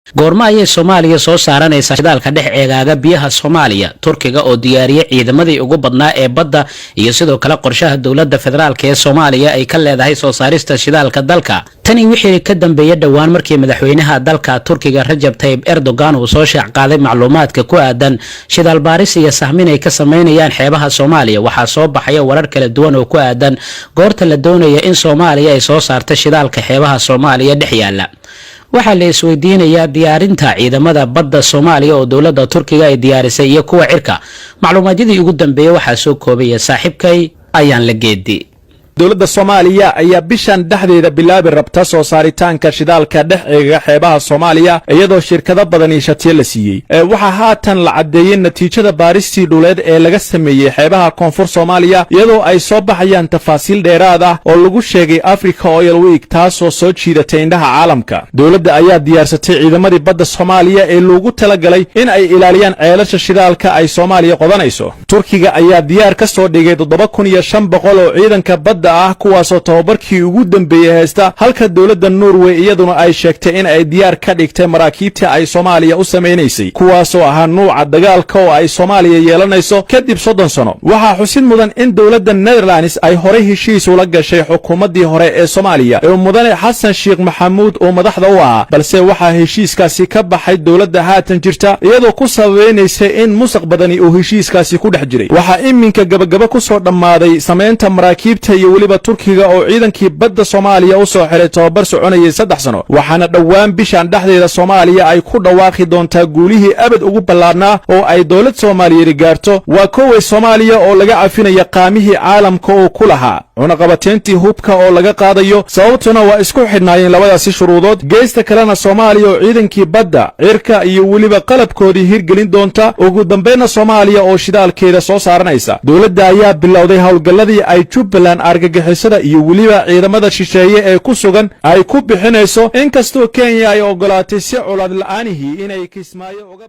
goorma ayay Soomaaliya soo saaranaysaa shidaalka dhex eegaaga biyaha Soomaaliya Turkiga oo diyaariyay ciidamadii ugu badnaa ee badda iyo sidoo kale qorshaha dawladda federaalka ee Soomaaliya ay ka leedahay soo saarista shidaalka dalka tani wixii ka dambeeyay dhawaan markii madaxweynaha dalka Turkiga Rajab Tayyip Erdogan uu soo shaac qaaday macluumaadka ku aadan shidaal baaris iyo sahmin ay ka sameynayaan xeebaha Soomaaliya waxaa soo baxay warar kala duwan oo ku aadan goorta la doonayo in Soomaaliya ay soo saarto shidaalka xeebaha Soomaaliya dhex yaala waxaa la isweydiinayaa diyaarinta ciidamada badda Soomaaliya oo dawladda Turkiga ay diyaarisay iyo kuwa cirka macluumaadkii ugu dambeeyay waxaa soo koobaya saaxiibkay ayaan la geedi dawladda Soomaaliya ayaa bishan dhexdeeda bilaabi rabta soo saaritaanka shidaalka dhex eega xeebaha Soomaaliya iyadoo shirkado badan shatiye la siiyay waxa haatan la cadeeyay natiijada baaristii dhuleed ee laga sameeyay xeebaha koonfur Soomaaliya iyadoo ay soo baxayaan tafaasiil dheeraad ah oo lagu sheegay Africa Oil Week taasoo soo jiidatay indhaha caalamka dawladda ayaa diyaarsatay ciidamadii badda Soomaaliya ee loogu talagalay in ay ilaaliyaan ceelasha shidaalka ay Soomaaliya qodanayso Turkiga ayaa diyaar ka soo dhigay 7500 oo ciidanka badda kuwaasoo tababarkii ugu dambeeyay haysta halka dawladda Norway iyaduna ay sheegtay in ay diyaar ka dhigtay maraakiibta ay Soomaaliya u sameeynayay kuwaasoo ahaa nuuca dagaalka oo ay Soomaaliya yeelanayso kadib 30 sano waxa xusid mudan in dawladda Netherlands ay hore heshiis ula gashay xukuumadii hore ee Soomaaliya ee mudane Xasan Sheekh Maxamuud oo madaxda u ahaa balse waxa heshiiskaasi ka baxay dawladda haatan jirta iyadoo ku sameeynayay in mustaqbalani uu heshiiskaasi ku dhex jiray waxa iminka gabagaba ku soo dhamaaday sameynta maraakiibta iyo waliba Turkiga oo ciidankii badda Soomaaliya u soo xiray tababar soconayay 3 sano waxaana dhawaan bishan dhexdeeda Soomaaliya ay ku dhawaaqi doontaa guulihii abad ugu ballaarnaa oo ay dawlad Soomaaliyeed gaarto waa kooway Soomaaliya oo laga cafinaya qaamihii caalamka oo ku lahaa cunaqabateyntii hubka oo laga qaadayo sababtuna waa isku xidhnaayeen labadaasi shuruudood geesta kalena Soomaaliya oo ciidankii badda cirka iyo waliba qalabkoodii hirgelin doonta ugu dambeeyna Soomaaliya oo shidaalkeeda soo saaranaysa dawladda ayaa bilowday hawlgalladii ay Jubbaland argagixisada iyo waliba ciidamada shisheeye ee ku sugan ay ku bixinayso inkastoo Kenya ay ogolaatay si culaad la'aanihi inay Kismaayo uga